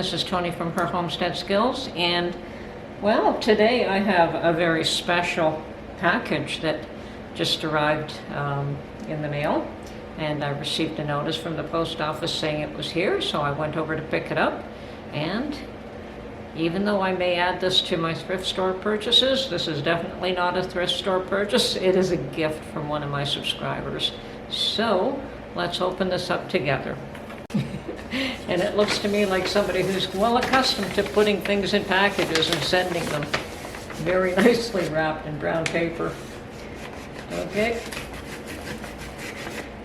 this is Tony from her Homestead Skills, and well, today I have a very special package that just arrived in the mail, and I received a notice from the post office saying it was here, so I went over to pick it up. And even though I may add this to my thrift store purchases, this is definitely not a thrift store purchase. It is a gift from one of my subscribers. So let's open this up together. And it looks to me like somebody who's well accustomed to putting things in packages and sending them very nicely wrapped in brown paper. Okay.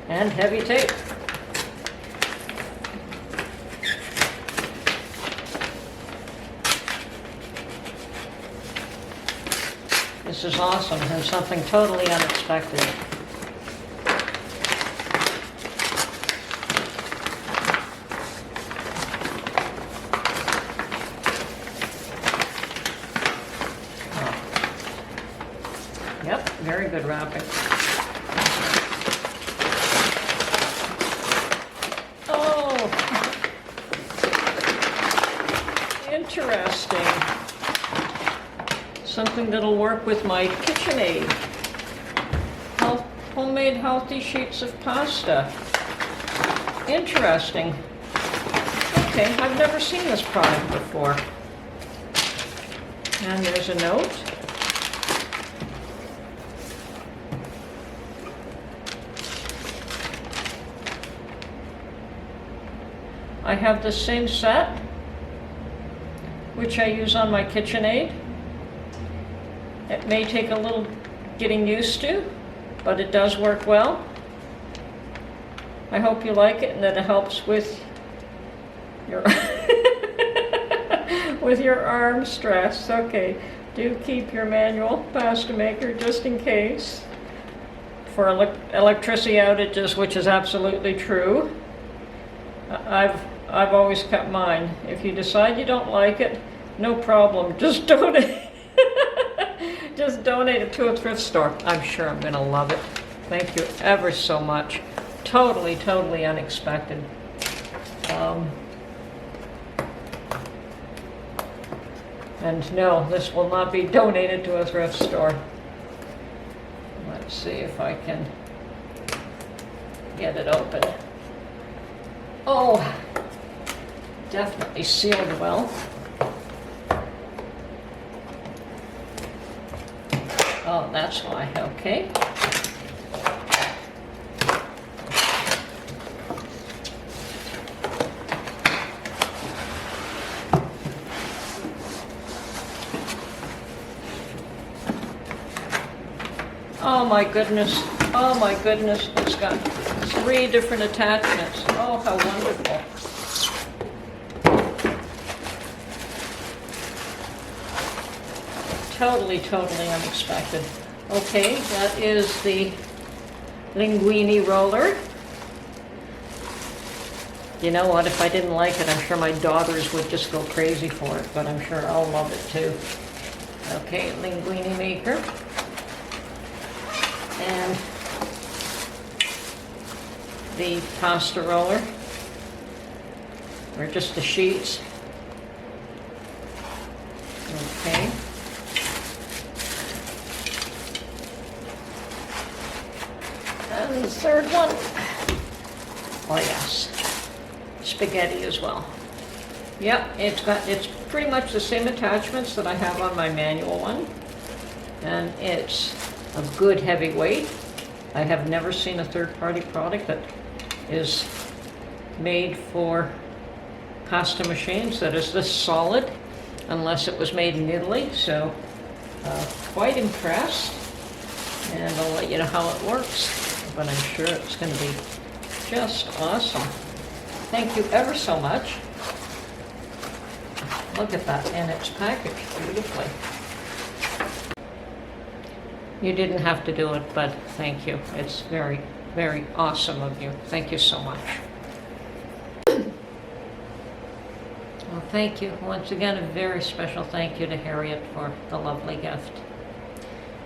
And heavy tape. This is awesome and something totally unexpected. Yep, very good wrapping. Oh, interesting. Something that'll work with my KitchenAid. Homemade healthy sheets of pasta. Interesting. Okay, I've never seen this product before. And there's a note. I have the same set, which I use on my KitchenAid. It may take a little getting used to, but it does work well. I hope you like it and that it helps with your with your arm stress. Okay, do keep your manual pasta maker just in case for electricity outages, which is absolutely true. I've always kept mine. If you decide you don't like it, no problem. Just donate. Just donate it to a thrift store. I'm sure I'm going to love it. Thank you ever so much. Totally, totally unexpected. And no, this will not be donated to a thrift store. Let's see if I can get it open. Oh, definitely sealed well. Oh, that's why, okay. Oh my goodness, oh my goodness, it's got 3 different attachments. Oh, how wonderful. Totally, totally unexpected. Okay, that is the linguine roller. You know what, if I didn't like it, I'm sure my daughters would just go crazy for it, but I'm sure I'll love it too. Okay, linguine maker. And the pasta roller, or just the sheets. Okay. And the third one, oh yes, spaghetti as well. Yep, it's pretty much the same attachments that I have on my manual one, and it's a good heavy weight. I have never seen a third-party product that is made for pasta machines that is this solid, unless it was made in Italy. So quite impressed, and I'll let you know how it works. But I'm sure it's going to be just awesome. Thank you ever so much. Look at that, and it's packaged beautifully. You didn't have to do it, but thank you. It's very, very awesome of you. Thank you so much. Well, thank you. Once again, a very special thank you to Harriet for the lovely gift.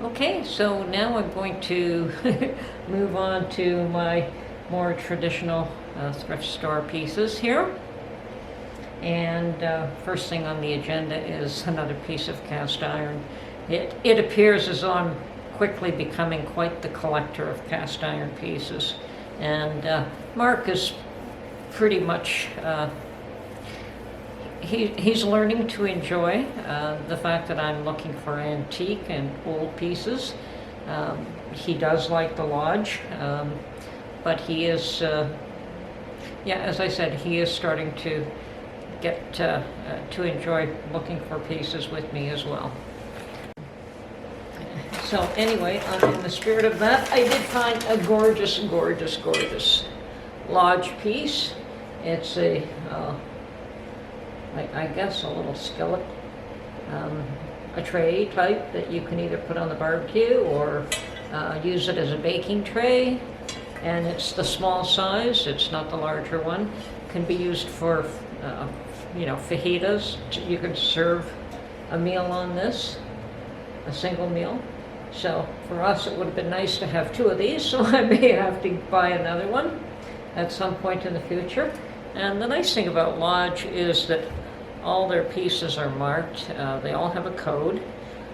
Okay, so now I'm going to move on to my more traditional thrift store pieces here. And first thing on the agenda is another piece of cast iron. It appears as though I'm quickly becoming quite the collector of cast iron pieces. And Mark is pretty much, he's learning to enjoy the fact that I'm looking for antique and old pieces. He does like the lodge, but he is, yeah, as I said, he is starting to get to enjoy looking for pieces with me as well. So anyway, in the spirit of that, I did find a gorgeous, gorgeous, gorgeous lodge piece. It's a, I guess a little skillet, a tray type that you can either put on the barbecue or use it as a baking tray. And it's the small size, it's not the larger one. Can be used for, fajitas. You could serve a meal on this, a single meal. So for us, it would have been nice to have two of these, so I may have to buy another one at some point in the future. And the nice thing about Lodge is that all their pieces are marked. They all have a code,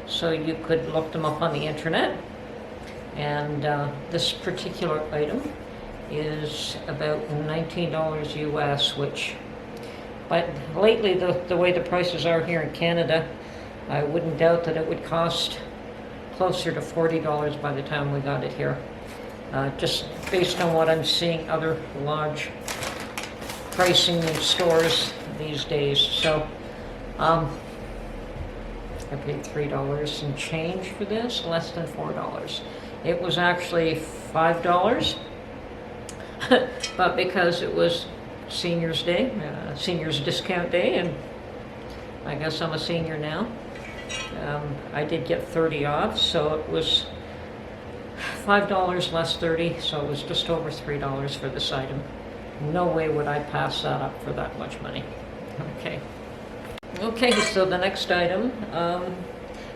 so you could look them up on the internet. And this particular item is about $19 US, which, but lately the way the prices are here in Canada, I wouldn't doubt that it would cost closer to $40 by the time we got it here. Just based on what I'm seeing other Lodge pricing in stores these days. So I paid $3 and change for this, less than $4. It was actually $5, but because it was Seniors Day, Seniors Discount Day, and I guess I'm a senior now, I did get 30 off, so it was $5 less 30, so it was just over $3 for this item. No way would I pass that up for that much money. Okay, so the next item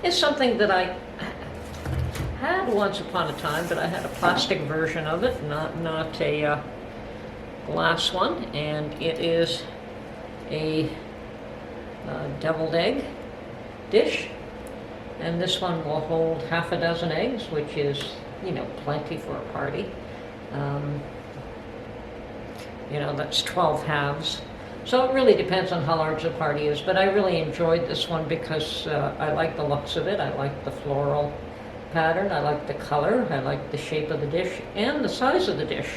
is something that I had once upon a time, but I had a plastic version of it, not a glass one, and it is a deviled egg dish. And this one will hold half a dozen eggs, which is, plenty for a party. That's 12 halves. So it really depends on how large the party is, but I really enjoyed this one because I like the looks of it. I like the floral pattern, I like the color, I like the shape of the dish, and the size of the dish.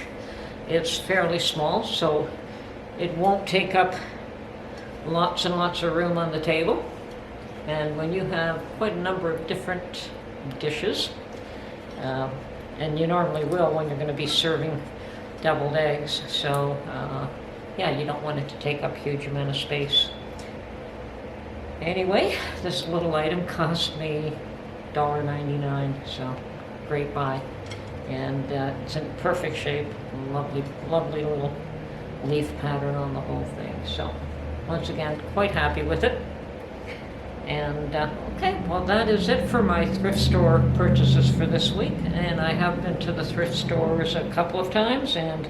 It's fairly small, so it won't take up lots and lots of room on the table. And when you have quite a number of different dishes, and you normally will when you're going to be serving deviled eggs, so yeah, you don't want it to take up a huge amount of space. Anyway, this little item cost me $1.99, so great buy. And it's in perfect shape, lovely, lovely little leaf pattern on the whole thing. So once again, quite happy with it. And okay, well, that is it for my thrift store purchases for this week. And I have been to the thrift stores a couple of times and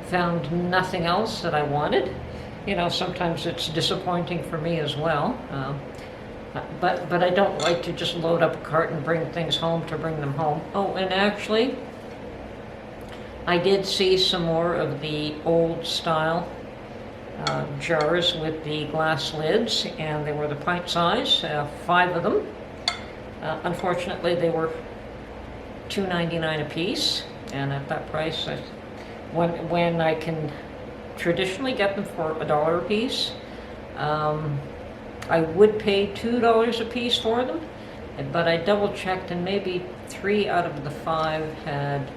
found nothing else that I wanted. Sometimes it's disappointing for me as well. But I don't like to just load up a cart and bring things home to bring them home. Oh, and actually, I did see some more of the old style jars with the glass lids, and they were the pint size, 5 of them. Unfortunately, they were $2.99 a piece, and at that price, when I can traditionally get them for $1 a piece, I would pay $2 a piece for them, but I double checked, and maybe 3 out of the 5 had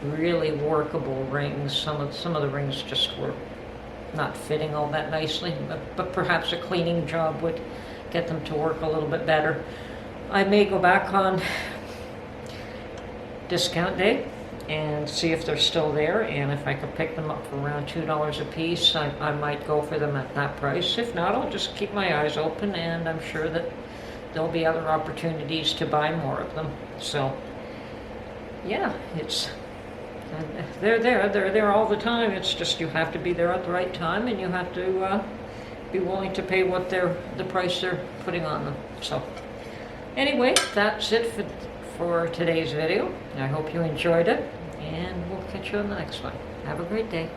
really workable rings. Some of the rings just were not fitting all that nicely, but perhaps a cleaning job would get them to work a little bit better. I may go back on discount day and see if they're still there, and if I could pick them up for around $2 a piece, I might go for them at that price. If not, I'll just keep my eyes open, and I'm sure that there'll be other opportunities to buy more of them. So yeah, they're there all the time. It's just you have to be there at the right time, and you have to be willing to pay what the price they're putting on them. So anyway, that's it for today's video. I hope you enjoyed it, and we'll catch you on the next one. Have a great day.